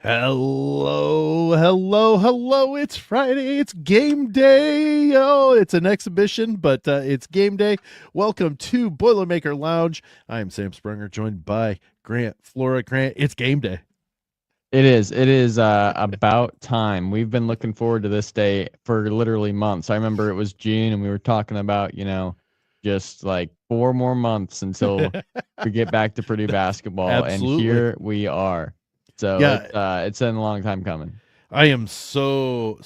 Hello, hello, hello. It's Friday. It's game day. Oh, it's an exhibition, but it's game day. Welcome to Boilermaker Lounge. I am Sam Springer, joined by Grant Flora. Grant, it's game day. It is. It is about time. We've been looking forward to this day for literally months. I remember it was June and we were talking about, just like 4 more months until we get back to Purdue basketball. And Absolutely. here we are. So Yeah, it's been a long time coming. I am so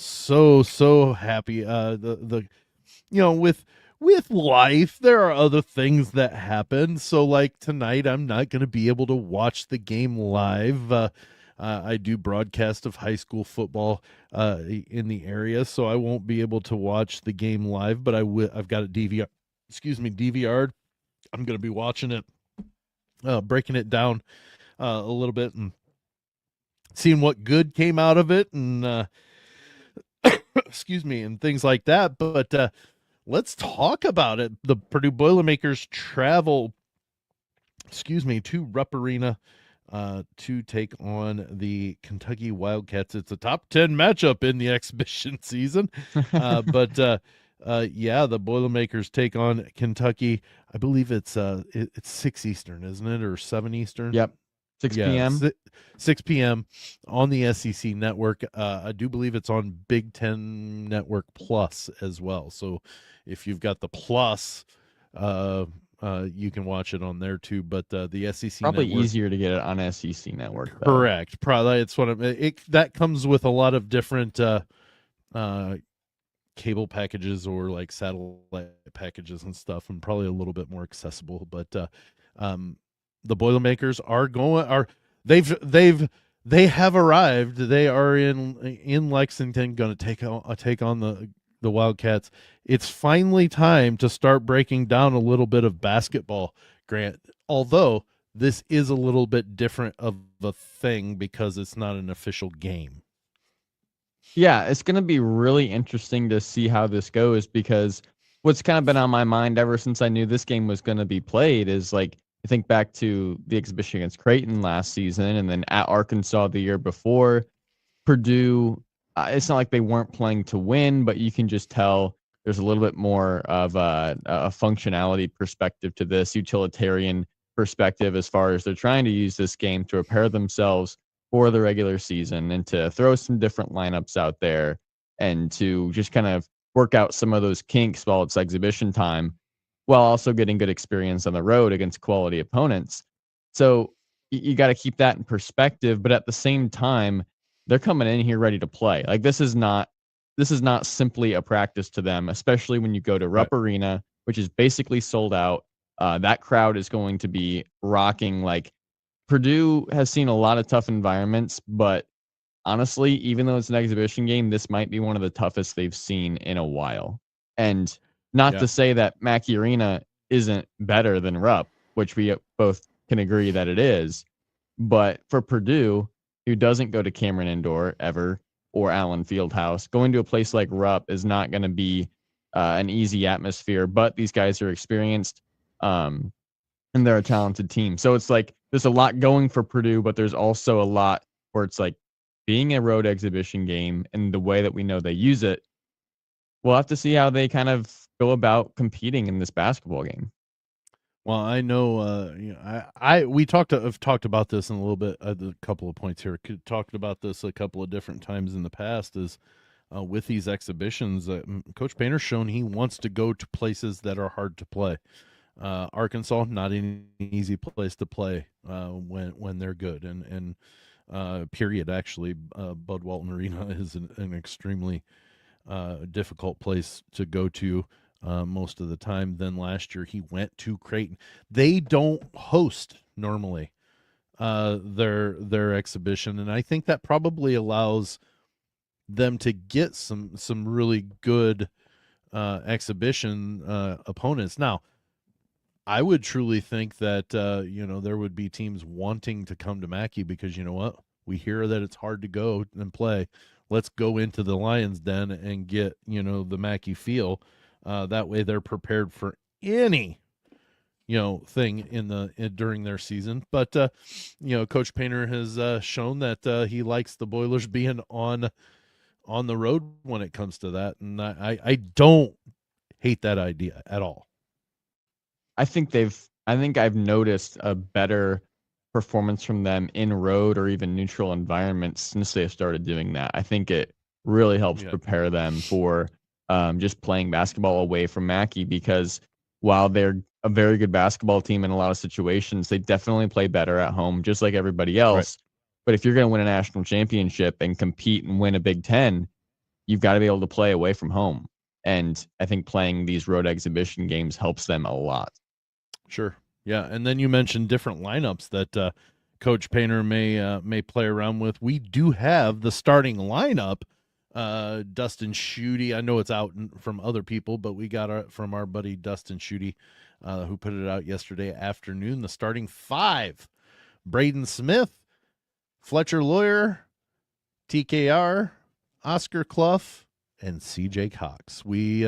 happy. With life, there are other things that happen. So, like tonight, I'm not going to be able to watch the game live. I do broadcast of high school football in the area, so I won't be able to watch the game live. But I've got it DVR. Excuse me, DVR'd. I'm going to be watching it, breaking it down a little bit, and seeing what good came out of it, and excuse me, and things like that. But let's talk about it. The Purdue Boilermakers travel, excuse me, to Rupp Arena to take on the Kentucky Wildcats. It's a top 10 matchup in the exhibition season. Yeah, the Boilermakers take on Kentucky. I believe it's 6 Eastern, isn't it? Or 7 Eastern? Yep. 6 Yeah, p.m. 6 p.m. on the SEC network. I do believe it's on Big Ten Network Plus as well. So if you've got the Plus, uh, you can watch it on there too. But the SEC Probably network, easier to get it on SEC network though. correct? Probably it's that comes with a lot of different uh, cable packages or like satellite packages and stuff, and probably a little bit more accessible. But um, the Boilermakers they have arrived. They are in Lexington, going to take on the Wildcats. It's finally time to start breaking down a little bit of basketball, Grant. Although this is a little bit different of a thing because it's not an official game. Yeah, it's going to be really interesting to see how this goes because what's kind of been on my mind ever since I knew this game was going to be played is like, I think back to the exhibition against Creighton last season and then at Arkansas the year before. Purdue, it's not like they weren't playing to win, but you can just tell there's a little bit more of a functionality perspective to this, utilitarian perspective as far as they're trying to use this game to prepare themselves for the regular season and to throw some different lineups out there and to just kind of work out some of those kinks while it's exhibition time while also getting good experience on the road against quality opponents. So you got to keep that in perspective, but at the same time, they're coming in here ready to play. Like this is not simply a practice to them, especially when you go to Right. Rupp Arena, which is basically sold out. That crowd is going to be rocking. Like Purdue has seen a lot of tough environments, but honestly, even though it's an exhibition game, this might be one of the toughest they've seen in a while. And not Yeah. to say that Mackey Arena isn't better than Rupp, which we both can agree that it is, but for Purdue, who doesn't go to Cameron Indoor ever or Allen Fieldhouse, going to a place like Rupp is not going to be an easy atmosphere. But these guys are experienced, and they're a talented team. So it's like there's a lot going for Purdue, but there's also a lot where it's like being a road exhibition game and the way that we know they use it. We'll have to see how they kind of go about competing in this basketball game. Well, I know, I we have talked about this in a little bit. A couple of points here. Talked about this a couple of different times in the past. Is with these exhibitions, Coach Painter's shown he wants to go to places that are hard to play. Arkansas, not an easy place to play when they're good, and period. Actually, Bud Walton Arena is an extremely difficult place to go to most of the time. Then last year he went to Creighton. They don't host normally their exhibition, and I think that probably allows them to get some really good exhibition opponents. Now, I would truly think that there would be teams wanting to come to Mackey because you know what, we hear that it's hard to go and play. Let's go into the Lions Den and get the Mackey feel. That way, they're prepared for any thing during their season. But Coach Painter has shown that he likes the Boilers being on the road when it comes to that, and I don't hate that idea at all. I think I've noticed a better performance from them in road or even neutral environments since they started doing that. I think it really helps Yeah. prepare them for just playing basketball away from Mackey, because while they're a very good basketball team in a lot of situations, they definitely play better at home, just like everybody Right. else. But if you're going to win a national championship and compete and win a Big Ten, you've got to be able to play away from home. And I think playing these road exhibition games helps them a lot. Sure. Yeah, and then you mentioned different lineups that Coach Painter may play around with. We do have the starting lineup. Dustin Schutte. I know it's out from other people, but we got it from our buddy Dustin Schutte, who put it out yesterday afternoon. The starting five: Braden Smith, Fletcher Lawyer, TKR, Oscar Clough, and CJ Cox. We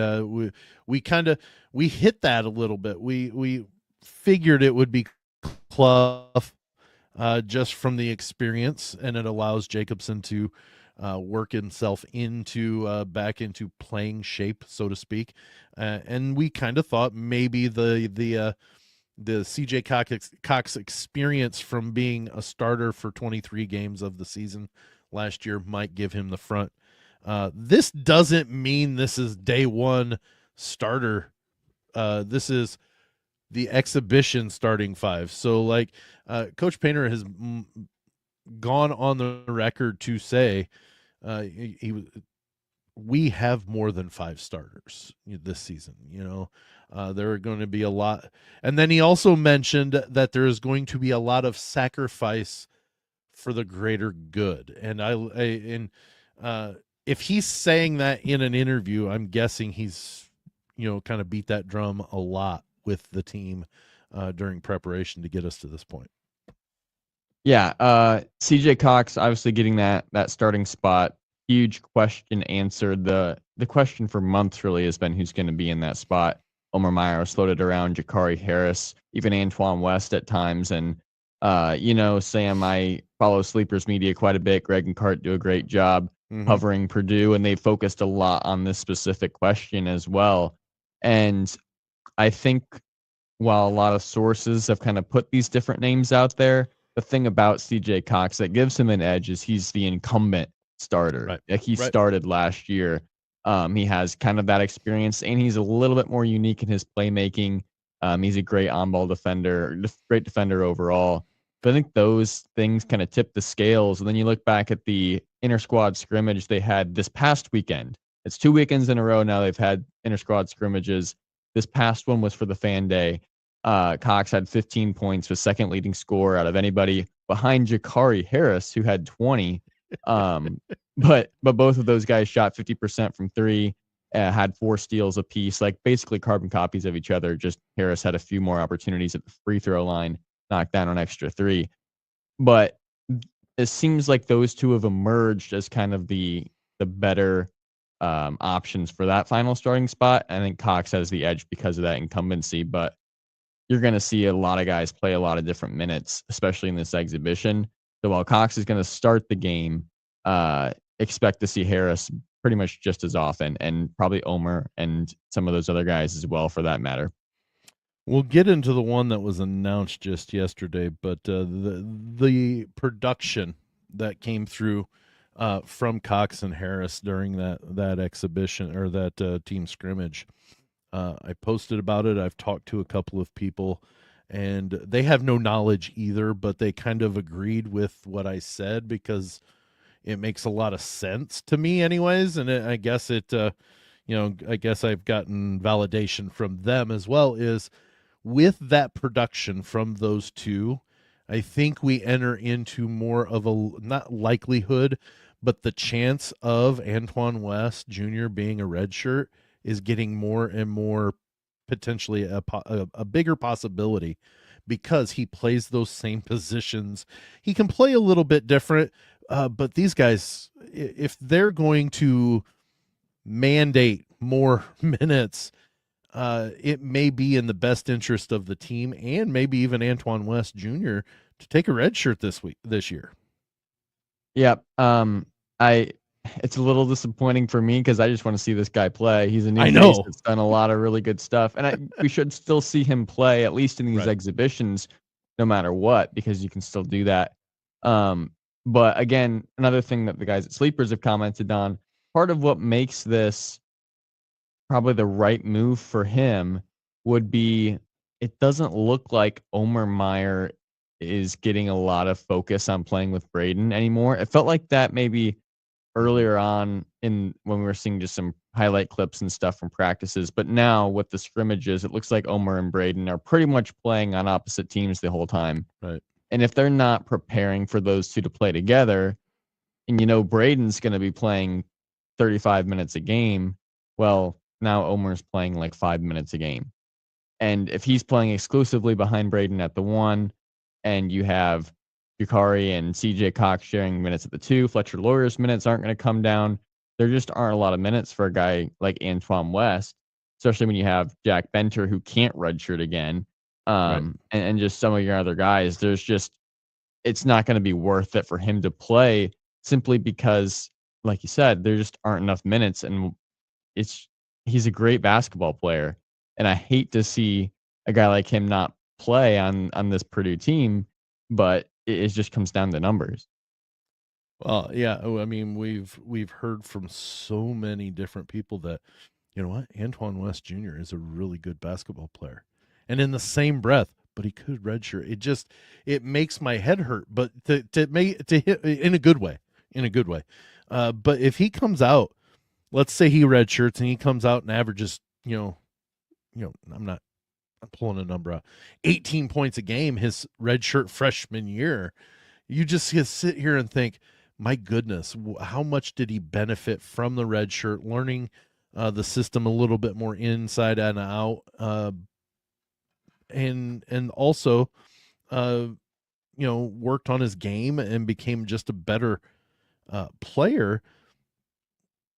kind of we hit that a little bit. We figured it would be Clough, just from the experience, and it allows Jacobson to work himself into back into playing shape, so to speak. And we kind of thought maybe the CJ Cox experience from being a starter for 23 games of the season last year might give him the front. This doesn't mean this is day one starter. This is the exhibition starting five. So, like, Coach Painter has gone on the record to say we have more than five starters this season. There are going to be a lot. And then he also mentioned that there is going to be a lot of sacrifice for the greater good. And if he's saying that in an interview, I'm guessing he's, kind of beat that drum a lot with the team during preparation to get us to this point. Yeah, CJ Cox obviously getting that starting spot. Huge question answered. The question for months really has been who's going to be in that spot. Omer Myers floated around, Jakari Harris, even Antoine West at times. And, Sam, I follow Sleepers Media quite a bit. Greg and Cart do a great job covering Purdue, and they focused a lot on this specific question as well. And I think while a lot of sources have kind of put these different names out there, the thing about CJ Cox that gives him an edge is he's the incumbent starter. Right. Like he Right. started last year. He has kind of that experience, and he's a little bit more unique in his playmaking. He's a great on-ball defender, great defender overall. But I think those things kind of tip the scales. And then you look back at the inter-squad scrimmage they had this past weekend. It's 2 weekends in a row now they've had inter-squad scrimmages. This past one was for the fan day. Cox had 15 points, was second leading scorer out of anybody behind Jakari Harris, who had 20. But both of those guys shot 50% from three, had 4 steals apiece, like basically carbon copies of each other. Just Harris had a few more opportunities at the free throw line, knocked down an extra 3. But it seems like those two have emerged as kind of the better options for that final starting spot. I think Cox has the edge because of that incumbency, but you're going to see a lot of guys play a lot of different minutes, especially in this exhibition. So while Cox is going to start the game, expect to see Harris pretty much just as often, and probably Omer and some of those other guys as well, for that matter. We'll get into the one that was announced just yesterday, but the production that came through from Cox and Harris during that exhibition or that team scrimmage, I posted about it. I've talked to a couple of people, and they have no knowledge either, but they kind of agreed with what I said because it makes a lot of sense to me, anyways. And I guess I guess I've gotten validation from them as well. Is with that production from those two, I think we enter into more of a, not likelihood, but the chance of Antoine West Jr. being a redshirt is getting more and more potentially a bigger possibility because he plays those same positions. He can play a little bit different, but these guys, if they're going to mandate more minutes, it may be in the best interest of the team and maybe even Antoine West Jr. to take a red shirt this year. Yeah. I it's a little disappointing for me because I just want to see this guy play. He's a new I face know. that's done a lot of really good stuff, and we should still see him play at least in these Right. exhibitions, no matter what, because you can still do that. But again, another thing that the guys at Sleepers have commented on, part of what makes this probably the right move for him would be it doesn't look like Omer Meyer is getting a lot of focus on playing with Braden anymore. It felt like that maybe earlier on in when we were seeing just some highlight clips and stuff from practices. But now with the scrimmages, it looks like Omer and Braden are pretty much playing on opposite teams the whole time. Right. And if they're not preparing for those two to play together, and Braden's going to be playing 35 minutes a game, well, now Omer's playing like 5 minutes a game. And if he's playing exclusively behind Braden at the one, and you have Yukari and CJ Cox sharing minutes at the two, Fletcher Lawyer's minutes aren't going to come down. There just aren't a lot of minutes for a guy like Antoine West, especially when you have Jack Benter who can't redshirt again, Right. and just some of your other guys. It's not going to be worth it for him to play simply because, like you said, there just aren't enough minutes, and he's a great basketball player, and I hate to see a guy like him not play on this Purdue team, but it just comes down to numbers. Well, yeah. I mean, we've heard from so many different people that, you know what, Antoine West Jr. is a really good basketball player, and in the same breath, but he could redshirt. It makes my head hurt, but to hit in a good way, in a good way. But if he comes out, let's say he redshirts and he comes out and averages, I'm pulling a number out, 18 points a game his redshirt freshman year. You just sit here and think, my goodness, how much did he benefit from the red shirt, learning the system a little bit more inside and out, and also, worked on his game and became just a better player.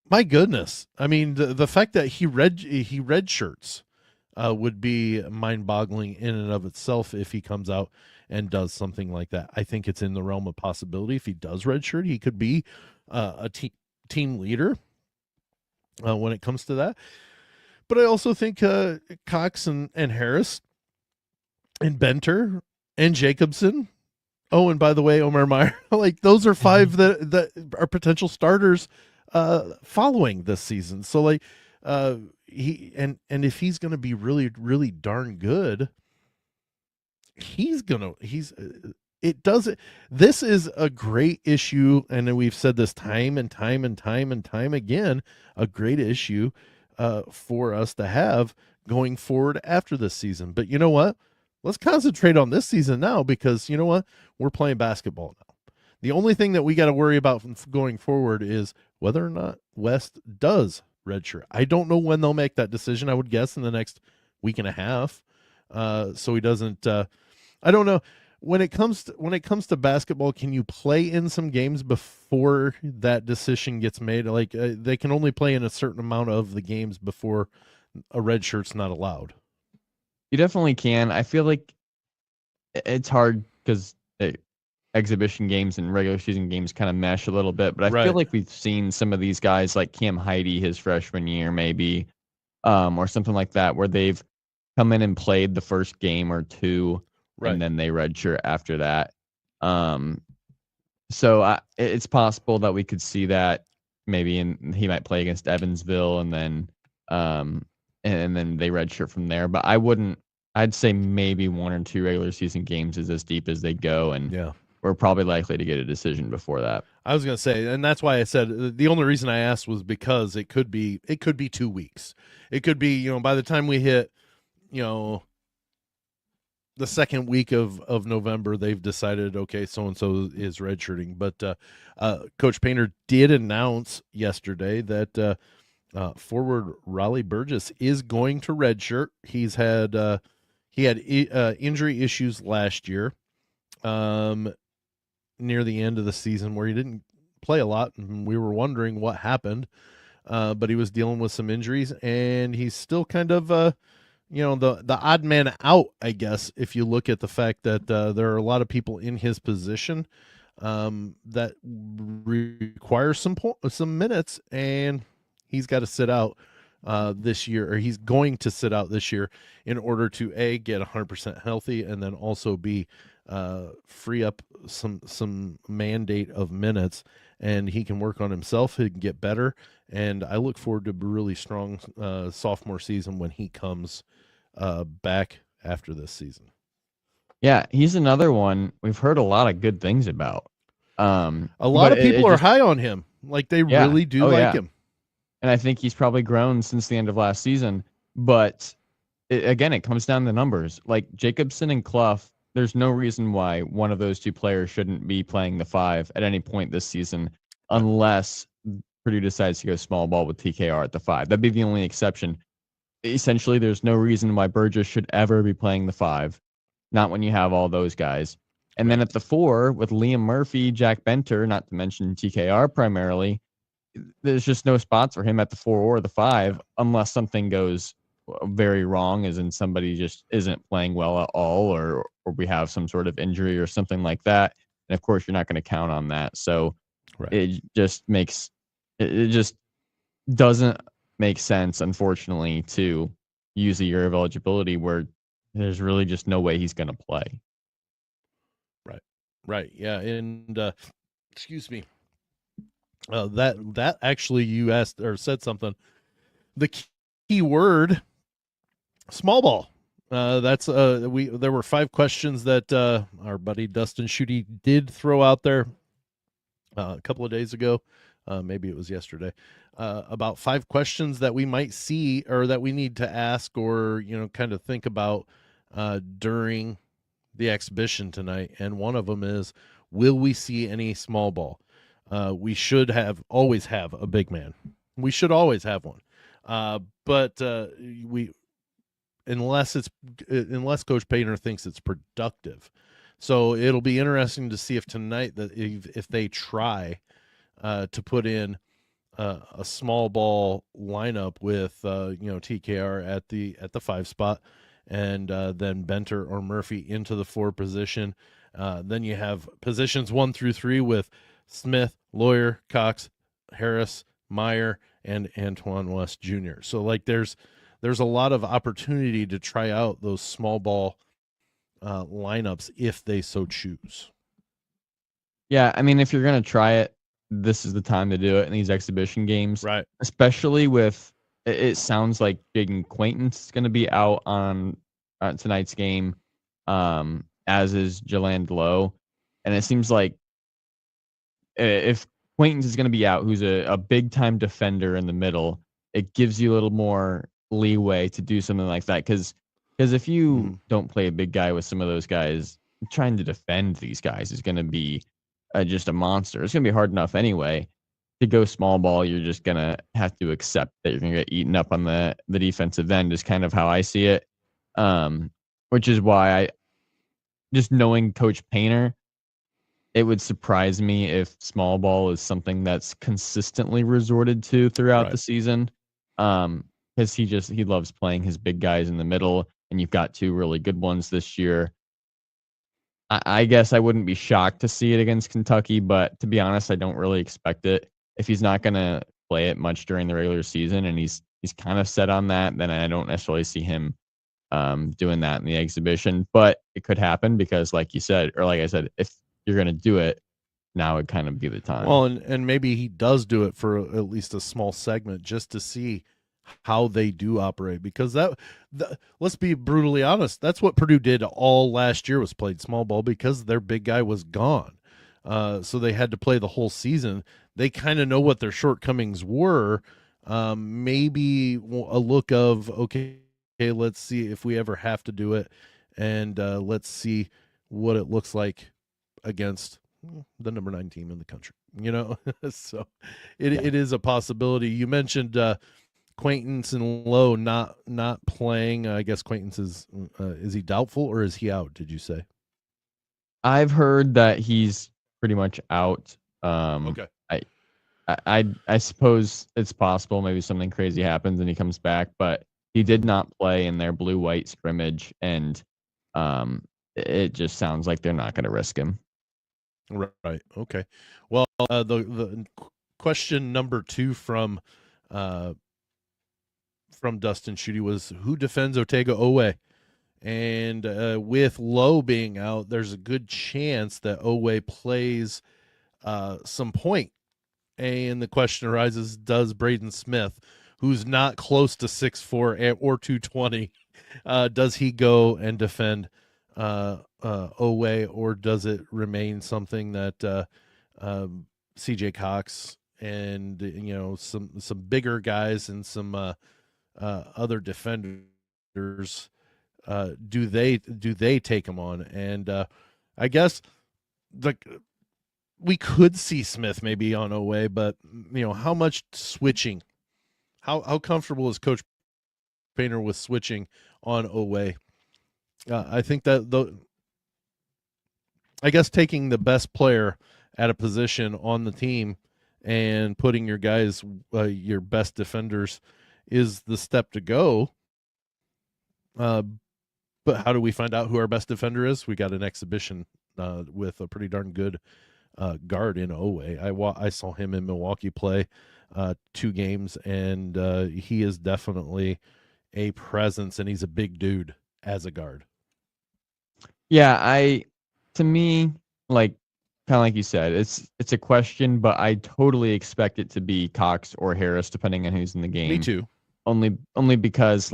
My goodness, I mean, the fact that he red shirts would be mind-boggling in and of itself if he comes out and does something like that. I think it's in the realm of possibility. If he does redshirt, he could be a team leader when it comes to that. But I also think Cox and Harris and Benter and Jacobson. Oh, and by the way, Omer Meyer, like those are five that are potential starters following this season. So like he and if he's going to be really really darn good, he's it doesn't this is a great issue, and we've said this time and time and time and time again, a great issue for us to have going forward after this season. But you know what, let's concentrate on this season now, because you know what, we're playing basketball now. The only thing that we got to worry about going forward is whether or not West does redshirt. I don't know when they'll make that decision. I would guess in the next week and a half. So he doesn't. I don't know. When it comes to basketball, can you play in some games before that decision gets made? Like they can only play in a certain amount of the games before a red shirt's not allowed. You definitely can. I feel like it's hard because exhibition games and regular season games kind of mesh a little bit, but I feel Right. like we've seen some of these guys like Cam Heide his freshman year maybe, or something like that, where they've come in and played the first game or two, Right. and then they redshirt after that. So it's possible that we could see that maybe, and he might play against Evansville, and then they redshirt from there. But I'd say maybe one or two regular season games is as deep as they go, and Yeah. we're probably likely to get a decision before that. I was going to say, and that's why I said the only reason I asked was because it could be 2 weeks. It could be, by the time we hit, the second week of November, they've decided, okay, so-and-so is redshirting. But Coach Painter did announce yesterday that forward Raleigh Burgess is going to redshirt. He had injury issues last year, near the end of the season, where he didn't play a lot, and we were wondering what happened. but he was dealing with some injuries, and he's still kind of the odd man out, I guess, if you look at the fact that there are a lot of people in his position that require some minutes, and he's got to sit out this year, or he's going to sit out this year in order to get 100% healthy, and then also be free up some mandate of minutes, and he can work on himself. He can get better, and I look forward to a really strong sophomore season when he comes back after this season. Yeah, he's another one we've heard a lot of good things about. A lot of people are high on him. Like, they really do like him. And I think he's probably grown since the end of last season. But again, it comes down to numbers. Like Jacobson and Clough, there's no reason why one of those two players shouldn't be playing the 5 at any point this season, unless Purdue decides to go small ball with TKR at the 5. That'd be the only exception. Essentially, there's no reason why Burgess should ever be playing the 5, not when you have all those guys. And then at the 4, with Liam Murphy, Jack Benter, not to mention TKR primarily, there's just no spots for him at the 4 or the 5 unless something goes very wrong, as in somebody just isn't playing well at all, or we have some sort of injury or something like that. And of course, you're not going to count on that. So it just doesn't make sense, unfortunately, to use a year of eligibility where there's really just no way he's going to play. Right. Yeah. And excuse me. That actually, you asked or said something. The key word, small ball. There were 5 questions that our buddy Dustin Schutte did throw out there a couple of days ago. Maybe it was yesterday. About 5 questions that we might see, or that we need to ask, or kind of think about during the exhibition tonight. And one of them is, will we see any small ball? We should always have a big man. We should always have one. But unless Coach Painter thinks it's productive. So it'll be interesting to see if tonight, that if they try to put in a small ball lineup with TKR at the 5 spot, and then Benter or Murphy into the 4 position. Then you have positions 1 through 3 with Smith, Lawyer, Cox, Harris, Meyer, and Antoine West Jr. So there's a lot of opportunity to try out those small ball lineups if they so choose. Yeah, I mean, if you're going to try it, this is the time to do it in these exhibition games. Right. Especially with, it sounds like Jaden Quaintance is going to be out on tonight's game, as is Jaland Lowe. And it seems like if Quaintance is going to be out, who's a big-time defender in the middle, it gives you a little more leeway to do something like that. Because if you don't play a big guy with some of those guys, trying to defend these guys is going to be just a monster. It's going to be hard enough anyway. To go small ball, you're just going to have to accept that you're going to get eaten up on the defensive end, is kind of how I see it. Which is why just knowing Coach Painter, it would surprise me if small ball is something that's consistently resorted to throughout the season. Because he loves playing his big guys in the middle, and you've got 2 really good ones this year. I guess I wouldn't be shocked to see it against Kentucky, but to be honest, I don't really expect it. If he's not going to play it much during the regular season, and he's kind of set on that, then I don't necessarily see him doing that in the exhibition. But it could happen because, like I said, if you're going to do it, now would kind of be the time. Well, and maybe he does do it for at least a small segment, just to see how they do operate, because let's be brutally honest, that's what Purdue did all last year, was played small ball, because their big guy was gone. So they had to play the whole season. They kind of know what their shortcomings were. Maybe a look of, okay, let's see if we ever have to do it, and let's see what it looks like against the number 9 team in the country. So it is a possibility. You mentioned Quaintance and Lowe not playing. I guess Quaintance is he doubtful, or is he out? Did you say? I've heard that he's pretty much out. Okay. I suppose it's possible maybe something crazy happens and he comes back, but he did not play in their blue-white scrimmage, and it just sounds like they're not going to risk him. Right. Okay. Well, the question number 2 from Dustin Schutte was, who defends Otega Owe? And with Lowe being out, there's a good chance that Owe plays some point. And the question arises, does Braden Smith, who's not close to 6'4" or 220, does he go and defend Owe, or does it remain something that CJ Cox and some bigger guys and some other defenders do they take him on? And I guess we could see Smith maybe on Owe, but how much switching? How comfortable is Coach Painter with switching on Owe? I think that I guess taking the best player at a position on the team and putting your guys, your best defenders, is the step to go. But how do we find out who our best defender is? We got an exhibition with a pretty darn good guard in Owe. I saw him in Milwaukee play 2 games, and he is definitely a presence, and he's a big dude as a guard. Yeah, to me, like kind of like you said, it's a question, but I totally expect it to be Cox or Harris, depending on who's in the game. Me too. Only because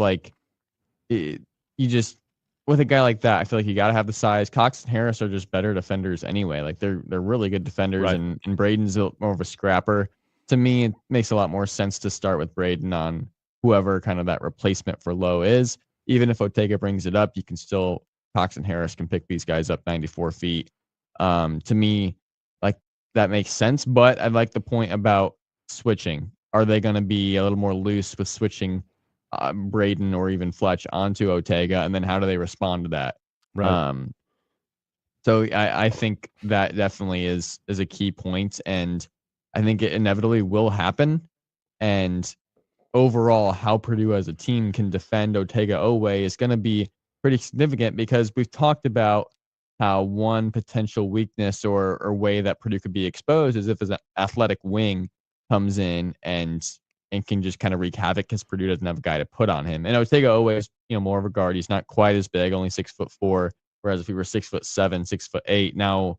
you just, with a guy like that, I feel like you got to have the size. Cox and Harris are just better defenders anyway. Like they're really good defenders, Right. and Braden's more of a scrapper. To me, it makes a lot more sense to start with Braden on whoever kind of that replacement for Lowe is. Even if Otega brings it up, you can still, Cox and Harris can pick these guys up 94 feet. To me, like that makes sense. But I like the point about switching. Are they going to be a little more loose with switching Braden or even Fletch onto Otega, and then how do they respond to that? Right. So I think that definitely is a key point, and I think it inevitably will happen. And overall, how Purdue as a team can defend Otega Owe is going to be pretty significant, because we've talked about how one potential weakness or way that Purdue could be exposed is if an athletic wing comes in and can just kind of wreak havoc, because Purdue doesn't have a guy to put on him. And Otega Owe is more of a guard. He's not quite as big, only 6'4", whereas if he were 6'7", 6'8", now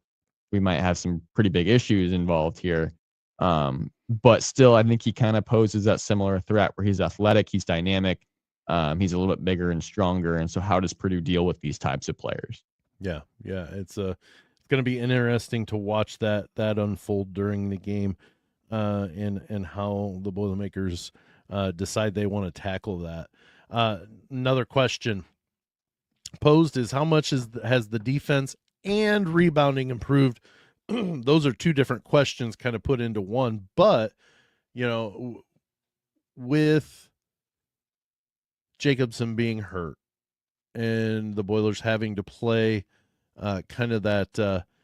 we might have some pretty big issues involved here. But still, I think he kind of poses that similar threat where he's athletic, he's dynamic, he's a little bit bigger and stronger. And so how does Purdue deal with these types of players? Yeah. It's going to be interesting to watch that unfold during the game, and how the Boilermakers decide they want to tackle that. Another question posed is, how much has the defense and rebounding improved? Those are 2 different questions kind of put into one, but with Jacobson being hurt and the Boilers having to play kind of that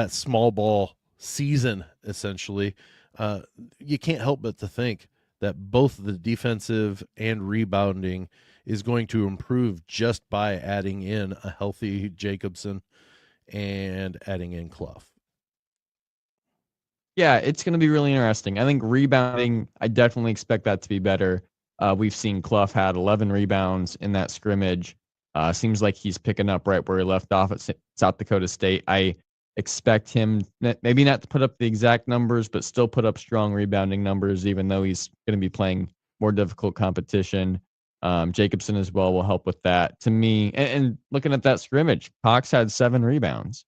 small ball season, essentially, you can't help but to think that both the defensive and rebounding is going to improve just by adding in a healthy Jacobson and adding in Clough. Yeah, it's going to be really interesting. I think rebounding, I definitely expect that to be better. We've seen Clough had 11 rebounds in that scrimmage. Seems like he's picking up right where he left off at South Dakota State. I expect him maybe not to put up the exact numbers, but still put up strong rebounding numbers, even though he's going to be playing more difficult competition. Jacobson as well will help with that. To me, and looking at that scrimmage, Cox had 7 rebounds.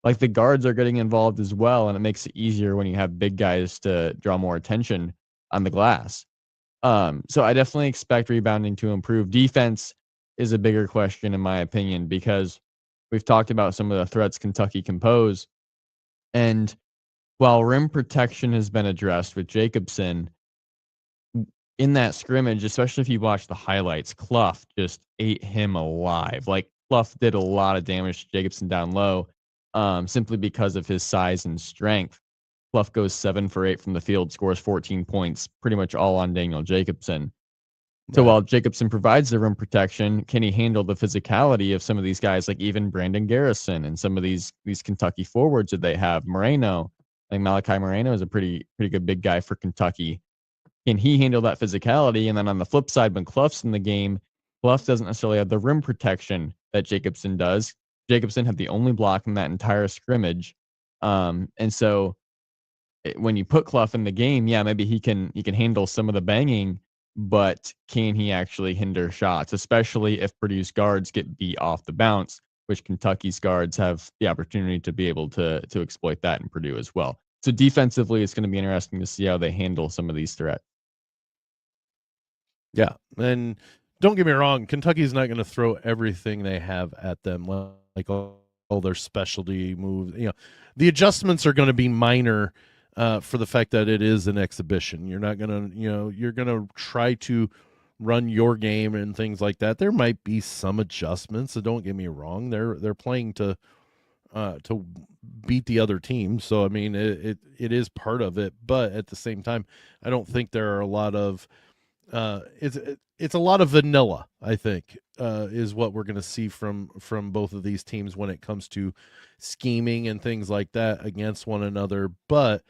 Like the guards are getting involved as well, and it makes it easier when you have big guys to draw more attention on the glass. So I definitely expect rebounding to improve. Defense is a bigger question, in my opinion, because we've talked about some of the threats Kentucky can pose. And while rim protection has been addressed with Jacobson, in that scrimmage, especially if you watch the highlights, Clough just ate him alive. Like Clough did a lot of damage to Jacobson down low, simply because of his size and strength. Clough goes 7 for 8 from the field, scores 14 points, pretty much all on Daniel Jacobson. So Right. while Jacobson provides the rim protection, can he handle the physicality of some of these guys, like even Brandon Garrison and some of these Kentucky forwards that they have? Moreno, I think Malachi Moreno is a pretty good big guy for Kentucky. Can he handle that physicality? And then on the flip side, when Clough's in the game, Clough doesn't necessarily have the rim protection that Jacobson does. Jacobson had the only block in that entire scrimmage, and so when you put Clough in the game, yeah, maybe he can handle some of the banging, but can he actually hinder shots, especially if Purdue's guards get beat off the bounce, which Kentucky's guards have the opportunity to be able to exploit that in Purdue as well. So defensively, it's going to be interesting to see how they handle some of these threats. Yeah, and don't get me wrong, Kentucky's not going to throw everything they have at them, like all their specialty moves. The adjustments are going to be minor for the fact that it is an exhibition. You're not going to, you're going to try to run your game and things like that. There might be some adjustments. So don't get me wrong. They're playing to beat the other team. So I mean, it is part of it, but at the same time, I don't think there are a lot of it's a lot of vanilla, I think, is what we're going to see from both of these teams when it comes to scheming and things like that against one another. But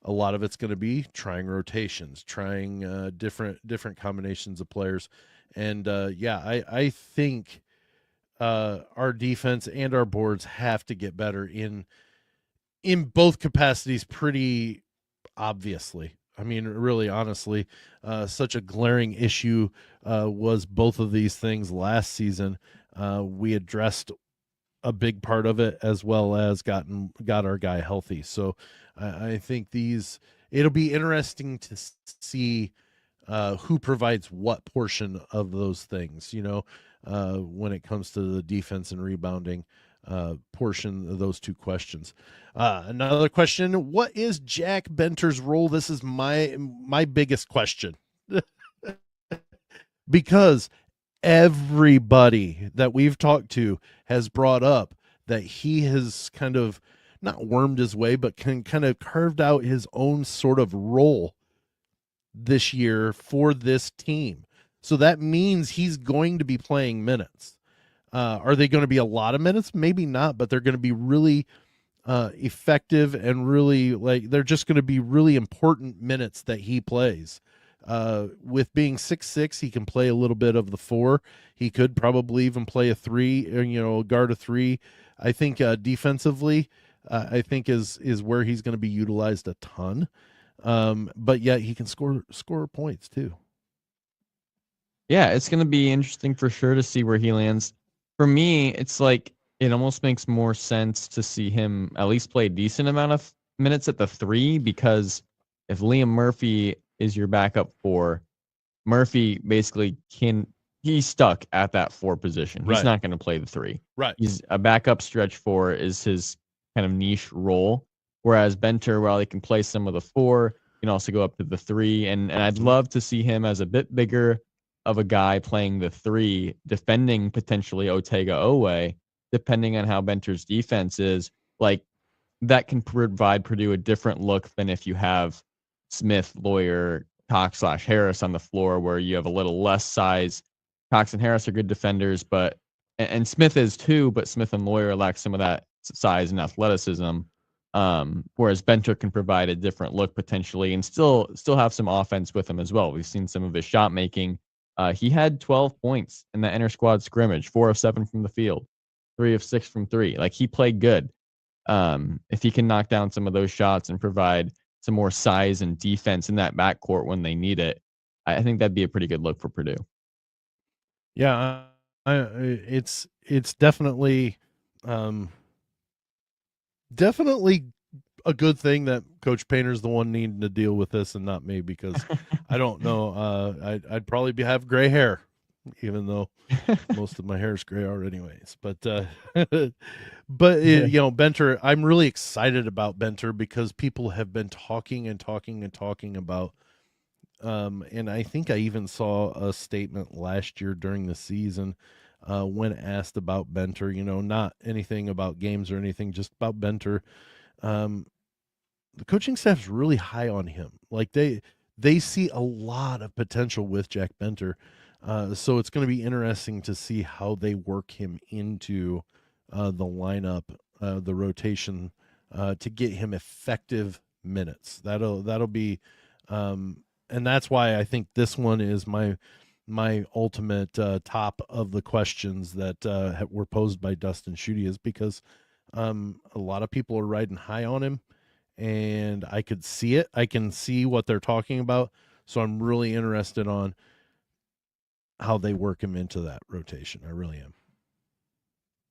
a lot of it's going to be trying rotations, trying different combinations of players, and I think our defense and our boards have to get better in both capacities, pretty obviously. I mean, really, honestly, such a glaring issue was both of these things last season. We addressed a big part of it as well as got our guy healthy. So I think it'll be interesting to see who provides what portion of those things. When it comes to the defense and rebounding portion of those two questions. Another question: what is Jack Benter's role? This is my biggest question because everybody that we've talked to has brought up that he has kind of not wormed his way, but kind of carved out his own sort of role this year for this team. So that means he's going to be playing minutes. Are they going to be a lot of minutes? Maybe not, but they're going to be really effective and really they're just going to be really important minutes that he plays. With being 6'6", he can play a little bit of the 4. He could probably even play a 3, or, guard a 3. I think defensively, I think is where he's going to be utilized a ton. But yet he can score points too. Yeah, it's going to be interesting for sure to see where he lands. For me, it's like it almost makes more sense to see him at least play a decent amount of minutes at the 3, because if Liam Murphy is your backup 4, Murphy basically he's stuck at that 4 position. He's Right. not going to play the 3. Right. He's a backup stretch 4 is his kind of niche role. Whereas Benter, while he can play some of the 4, can also go up to the 3. And I'd love to see him as a bit bigger of a guy playing the 3, defending potentially Otega Owe, depending on how Benter's defense is. Like, that can provide Purdue a different look than if you have Smith, Lawyer, Cox / Harris on the floor, where you have a little less size. Cox and Harris are good defenders, but and Smith is too, but Smith and Lawyer lack some of that size and athleticism. Whereas Benter can provide a different look potentially and still have some offense with him as well. We've seen some of his shot making. He had 12 points in the inter squad scrimmage, 4 of 7 from the field, 3 of 6 from 3. Like, he played good. If he can knock down some of those shots and provide some more size and defense in that backcourt when they need it, I think that'd be a pretty good look for Purdue. Yeah, it's definitely definitely a good thing that Coach Painter's the one needing to deal with this and not me, because I don't know. I'd probably have gray hair, even though most of my hair is gray already anyways. But Benter, I'm really excited about Benter because people have been talking and talking and talking about. And I think I even saw a statement last year during the season when asked about Benter, not anything about games or anything, just about Benter. the coaching staff's really high on him. Like they see a lot of potential with Jack Benter. So it's going to be interesting to see how they work him into the lineup, the rotation, to get him effective minutes. That'll be, and that's why I think this one is my ultimate top of the questions that were posed by Dustin Schutte, is because a lot of people are riding high on him, and I could see it. I can see what they're talking about. So I'm really interested on how they work him into that rotation. I really am.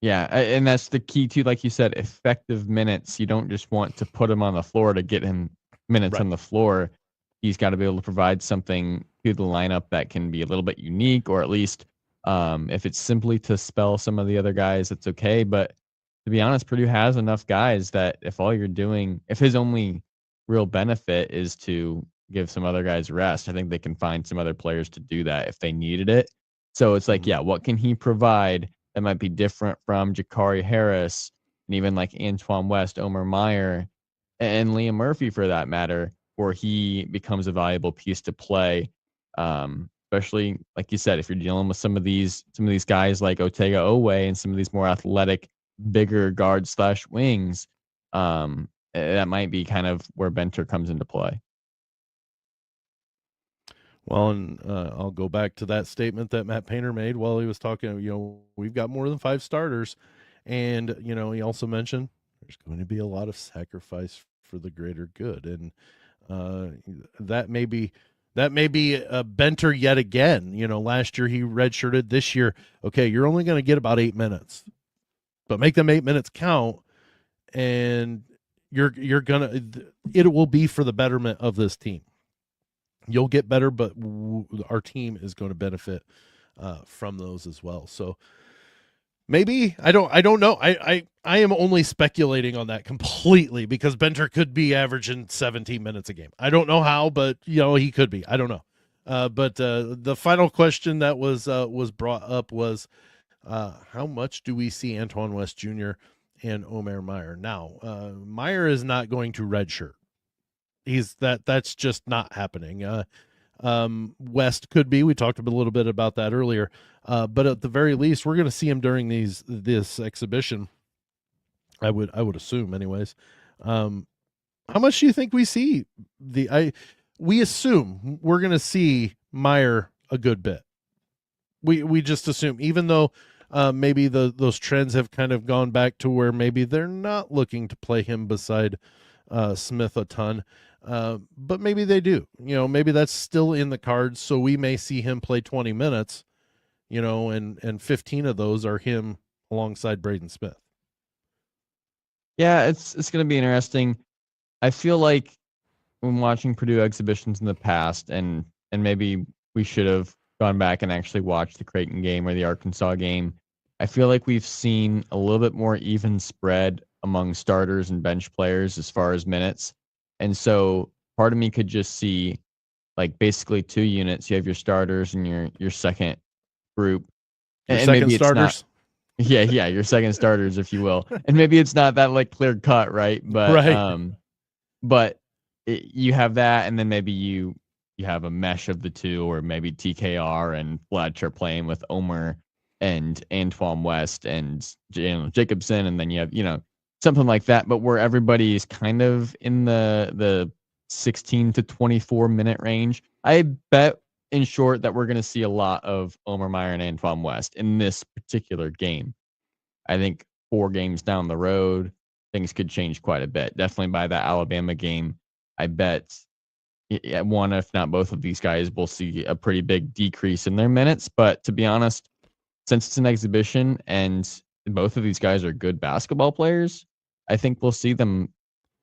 Yeah, and that's the key too. Like you said, effective minutes. You don't just want to put him on the floor to get him minutes Right. on the floor. He's got to be able to provide something to the lineup that can be a little bit unique, or at least if it's simply to spell some of the other guys, it's okay. But to be honest, Purdue has enough guys that if all you're doing, if his only real benefit is to give some other guys rest, I think they can find some other players to do that if they needed it. So it's like, yeah, what can he provide that might be different from Jakari Harris and even like Antoine West, Omer Meyer, and Liam Murphy for that matter, where he becomes a valuable piece to play. Especially like you said, if you're dealing with some of these guys like Otega Owe and some of these more athletic, bigger guards slash wings, that might be kind of where Benter comes into play. Well, and I'll go back to that statement that Matt Painter made while he was talking. We've got more than 5 starters, and he also mentioned there's going to be a lot of sacrifice for the greater good, and that may be a Benter yet again. Last year he redshirted. This year, okay, you're only going to get about 8 minutes, but make them 8 minutes count, and it will be for the betterment of this team. You'll get better, but our team is going to benefit from those as well. So maybe I don't know. I am only speculating on that completely because Benter could be averaging 17 minutes a game. I don't know how, but he could be. I don't know. But the final question that was brought up was how much do we see Antoine West Jr. and Omer Meyer? Now, Meyer is not going to redshirt. That's just not happening. West could be. We talked a little bit about that earlier. But at the very least, we're going to see him during this exhibition. I would assume, anyways. How much do you think we see we assume we're going to see Meyer a good bit. We just assume, even though maybe those trends have kind of gone back to where maybe they're not looking to play him beside Smith a ton. But maybe they do. Maybe that's still in the cards. So we may see him play 20 minutes, and 15 of those are him alongside Braden Smith. Yeah, it's going to be interesting. I feel like when watching Purdue exhibitions in the past, and maybe we should have gone back and actually watched the Creighton game or the Arkansas game, I feel like we've seen a little bit more even spread among starters and bench players as far as minutes. And so part of me could just see like basically 2 units. You have your starters and your second group. Your and second maybe it's starters. not, yeah, your second starters, if you will. And maybe it's not that like clear cut, right? But Right. but you have that, and then maybe you have a mesh of the two, or maybe TKR and Blatcher playing with Omer and Antoine West and Jacobson, and then you have something like that, but where everybody is kind of in the 16 to 24 minute range. I bet, in short, that we're going to see a lot of Omer Meyer and Antoine West in this particular game. I think 4 games down the road, things could change quite a bit. Definitely by that Alabama game, I bet one, if not both of these guys, will see a pretty big decrease in their minutes. But to be honest, since it's an exhibition and both of these guys are good basketball players, I think we'll see them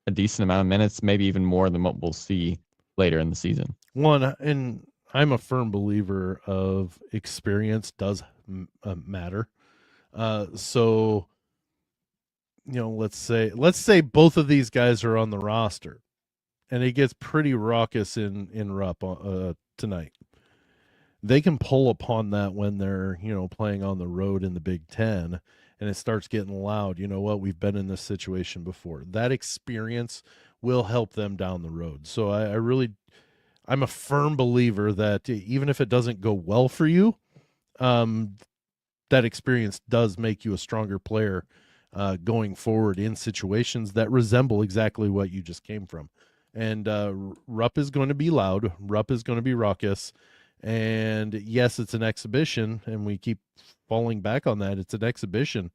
a decent amount of minutes, maybe even more than what we'll see later in the season. One, and I'm a firm believer of experience does matter. So let's say both of these guys are on the roster, and it gets pretty raucous in Rupp tonight. They can pull upon that when they're playing on the road in the Big Ten, and it starts getting loud. You know what? We've been in this situation before. That experience will help them down the road. So I'm a firm believer that even if it doesn't go well for you, um, that experience does make you a stronger player going forward in situations that resemble exactly what you just came from. And Rupp is going to be loud. Rupp is going to be raucous. And yes, it's an exhibition, and we keep falling back on that. It's an exhibition,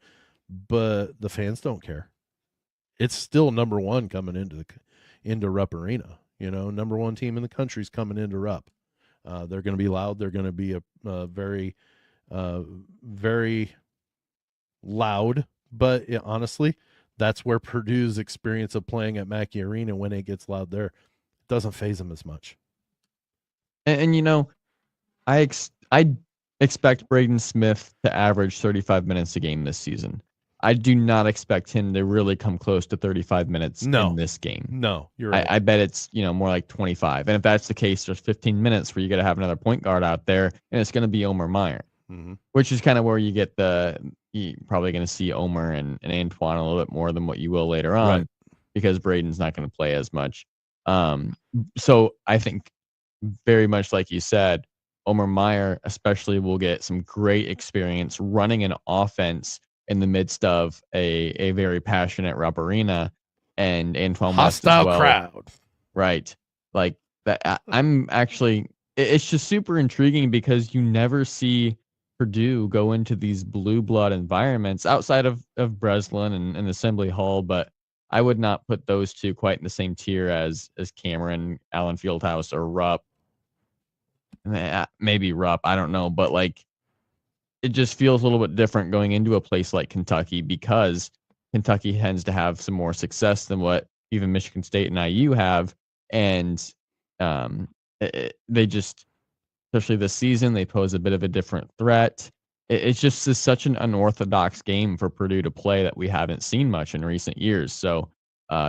but the fans don't care. It's still number one coming into Rupp Arena. Number one team in the country is coming into Rupp. They're going to be loud. They're going to be a very loud. But honestly, that's where Purdue's experience of playing at Mackey Arena, when it gets loud there, doesn't phase them as much. And I expect Braden Smith to average 35 minutes a game this season. I do not expect him to really come close to 35 minutes in this game. No, you're right. I bet it's more like 25. And if that's the case, there's 15 minutes where you got to have another point guard out there, and it's going to be Omer Meyer, which is kind of where you get you're probably going to see Omer and Antoine a little bit more than what you will later on, because Braden's not going to play as much. So I think very much like you said, Omer Meyer especially will get some great experience running an offense in the midst of a very passionate Rupp Arena, and Antoine West as well. Crowd. Right. Like that. I'm actually, it's just super intriguing because you never see Purdue go into these blue blood environments outside of Breslin and Assembly Hall, but I would not put those two quite in the same tier as Cameron, Allen Fieldhouse, or Rupp. Maybe Rupp, I don't know, but like, it just feels a little bit different going into a place like Kentucky, because Kentucky tends to have some more success than what even Michigan State and IU have. And they just, especially this season, they pose a bit of a different threat. It's just such an unorthodox game for Purdue to play that we haven't seen much in recent years. So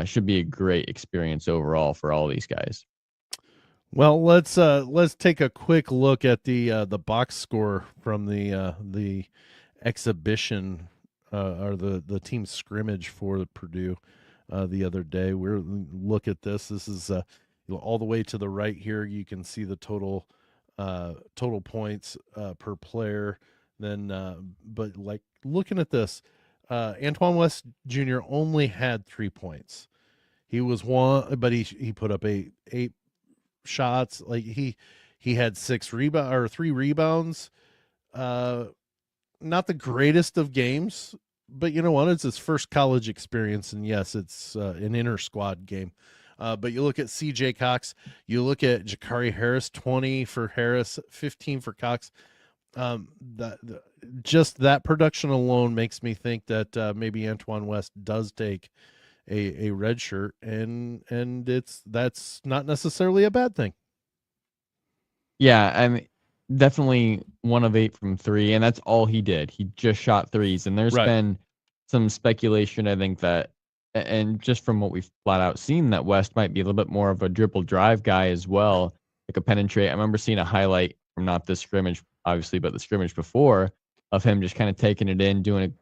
should be a great experience overall for all these guys. Well, let's take a quick look at the box score from the exhibition or the team scrimmage for Purdue the other day. Look at this. This is all the way to the right here. You can see the total points per player. Then, but like looking at this, Antoine West Jr. only had 3 points. He was one, but he put up eight shots. Like he had 3 rebounds. Not the greatest of games, but you know what? It's his first college experience, and yes, it's an inter squad game. But you look at C.J. Cox, you look at Jakari Harris, 20 for Harris, 15 for Cox. Just that production alone makes me think that maybe Antoine West does take a red shirt, and that's not necessarily a bad thing. Yeah, I mean, definitely 1 of 8 from 3, and that's all he did. He just shot threes, and there's been some speculation, I think, that, and just from what we've flat out seen, that West might be a little bit more of a dribble drive guy as well, like a penetrate. I remember seeing a highlight from not this scrimmage, obviously, but the scrimmage before, of him just kind of taking it in, doing a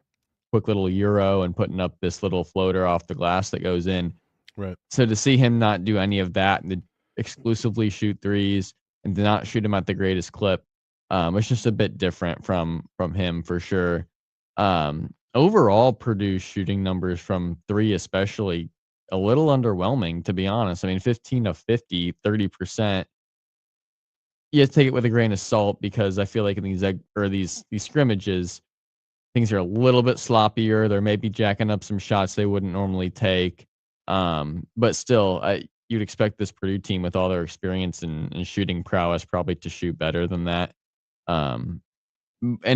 quick little Euro and putting up this little floater off the glass that goes in. Right. So to see him not do any of that and to exclusively shoot threes and to not shoot him at the greatest clip, it's just a bit different from him for sure. Overall, Purdue's shooting numbers from 3 especially a little underwhelming, to be honest. I mean, 15 of 50, 30%. You have to take it with a grain of salt, because I feel like in these scrimmages, things are a little bit sloppier. They're maybe jacking up some shots they wouldn't normally take. But still, you'd expect this Purdue team, with all their experience and shooting prowess, probably to shoot better than that. And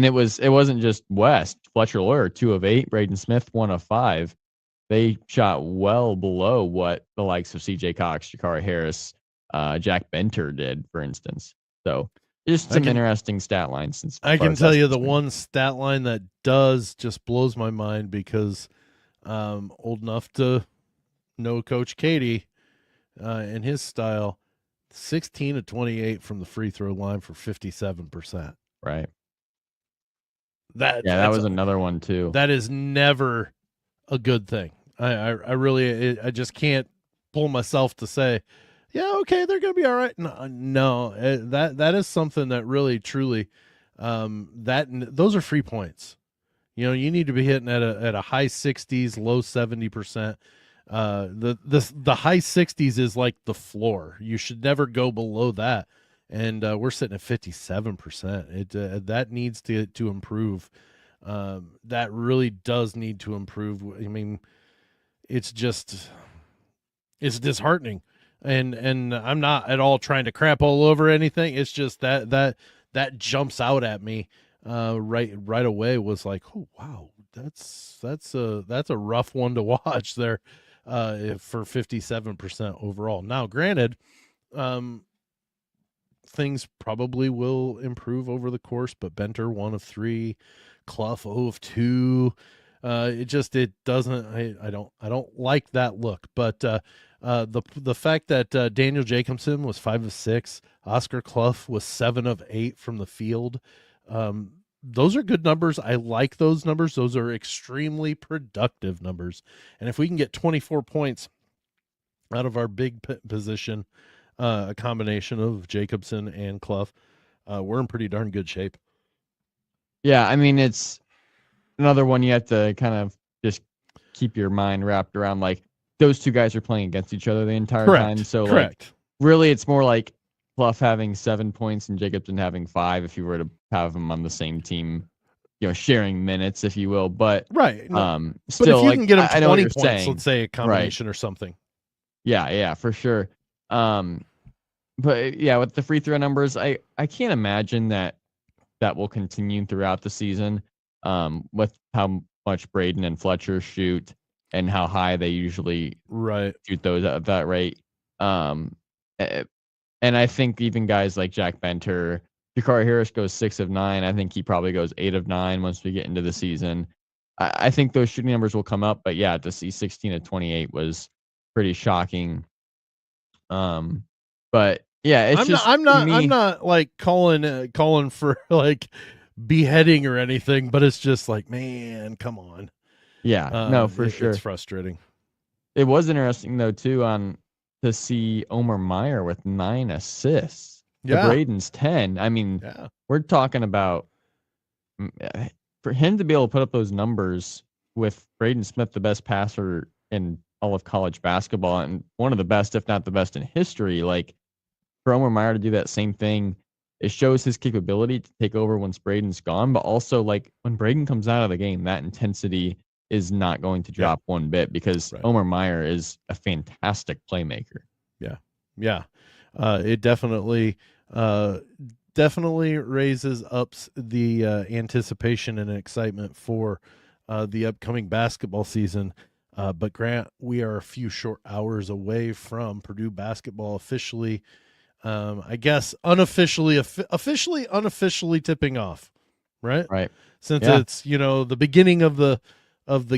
it wasn't just West. Fletcher Lawyer, 2 of 8. Braden Smith, 1 of 5. They shot well below what the likes of C.J. Cox, Jakari Harris, Jack Benter did, for instance. So just some interesting stat lines. I can tell you the one stat line that does just blows my mind, because old enough to know Coach Katie and his style, 16 of 28 from the free throw line for 57%. Right. That was another one too. That is never a good thing. I really just can't pull myself to say, yeah, okay, they're going to be all right. No, that is something that really, truly, those are free points. You need to be hitting at a high 60s, low 70%. The high 60s is like the floor. You should never go below that. And we're sitting at 57%. That needs to improve. That really does need to improve. I mean, it's disheartening. And I'm not at all trying to crap all over anything. It's just that jumps out at me right away. Was like, oh wow, that's a rough one to watch there for 57% overall. Now, granted, things probably will improve over the course, but Benter 1 of 3, Clough 0 of 2. It doesn't. I don't like that look. But the fact that Daniel Jacobson was 5 of 6, Oscar Clough was 7 of 8 from the field. Those are good numbers. I like those numbers. Those are extremely productive numbers. And if we can get 24 points out of our big position, a combination of Jacobson and Clough, we're in pretty darn good shape. Yeah, I mean, it's another one you have to kind of just keep your mind wrapped around. Like, those two guys are playing against each other the entire time. So, like, really, it's more like Clough having 7 points and Jacobson having 5 if you were to have them on the same team, sharing minutes, if you will. But right, still, but if you can get them 20 points, saying. Let's say a combination or something. Yeah, for sure. But yeah, with the free throw numbers, I can't imagine that will continue throughout the season. With how much Braden and Fletcher shoot and how high they usually shoot those at that rate. And I think even guys like Jack Benter, Jakari Harris goes 6 of 9. I think he probably goes 8 of 9 once we get into the season. I think those shooting numbers will come up, but yeah, to see 16 of 28 was pretty shocking. But yeah, it's I'm not like calling for like beheading or anything, but it's just like, man, come on. Yeah, no, for sure. It's frustrating. It was interesting though too to see Omar Meyer with 9 assists. Yeah. Braden's 10. I mean, we're talking about for him to be able to put up those numbers with Braden Smith, the best passer in all of college basketball and one of the best, if not the best in history. Like, for Omar Meyer to do that same thing, it shows his capability to take over once Braden's gone, but also, like, when Braden comes out of the game, that intensity is not going to drop one bit because Omar Meyer is a fantastic playmaker. Yeah. It definitely raises up the anticipation and excitement for the upcoming basketball season. But Grant, we are a few short hours away from Purdue basketball officially, I guess officially, unofficially tipping off, right? Right. Since it's the beginning of the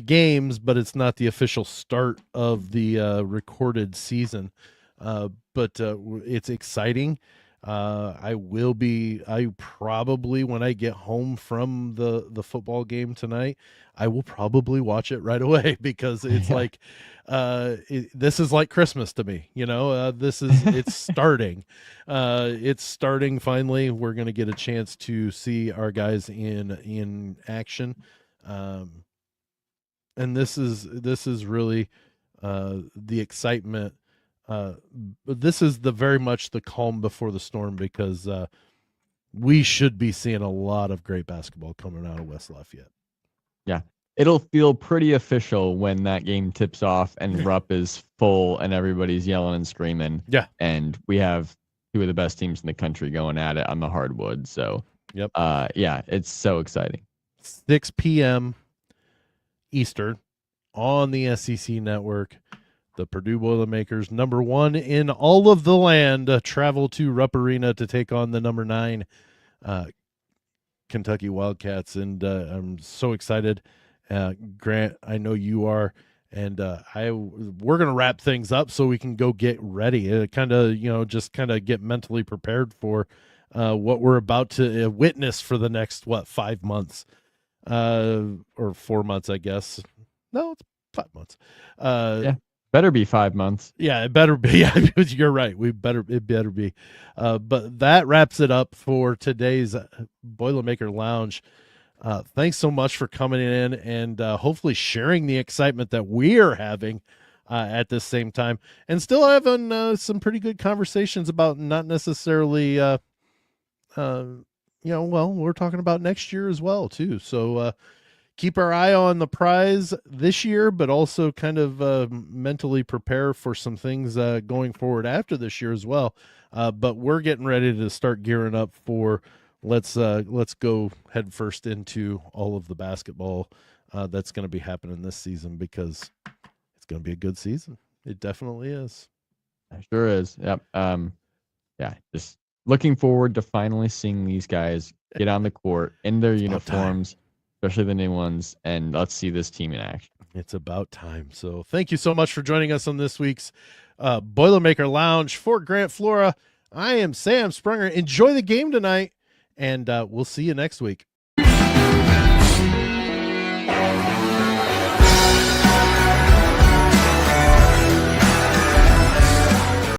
games, but it's not the official start of the recorded season. But it's exciting. I probably, when I get home from the football game tonight, I will probably watch it right away because it's like, this is like Christmas to me. It's starting. It's starting finally. We're going to get a chance to see our guys in action. And this is really the excitement. This is very much the calm before the storm because we should be seeing a lot of great basketball coming out of West Lafayette. Yeah, it'll feel pretty official when that game tips off and Rupp is full and everybody's yelling and screaming. Yeah, and we have two of the best teams in the country going at it on the hardwood. So, yeah, it's so exciting. 6 p.m. Eastern on the SEC network. The Purdue Boilermakers, number 1 in all of the land, travel to Rupp Arena to take on the number 9 Kentucky Wildcats. I'm so excited. Grant, I know you are. And we're going to wrap things up so we can go get ready. Kind of get mentally prepared for what we're about to witness for the next, 5 months or 4 months, I guess. No, it's 5 months. Better be 5 months. Yeah, it better be. Yeah, you're right. It better be. But that wraps it up for today's Boilermaker Lounge. Thanks so much for coming in and hopefully sharing the excitement that we're having at this same time, and still having some pretty good conversations about not necessarily, well, we're talking about next year as well too. So keep our eye on the prize this year, but also kind of mentally prepare for some things going forward after this year as well. But we're getting ready to start gearing up for let's go head first into all of the basketball that's going to be happening this season, because it's going to be a good season. It definitely is. It sure is. Yep. Yeah, just looking forward to finally seeing these guys get on the court in their uniforms, especially the new ones, and let's see this team in action. It's about time. So thank you so much for joining us on this week's Boilermaker Lounge. For Grant Flora, I am Sam Sprunger. Enjoy the game tonight, and we'll see you next week.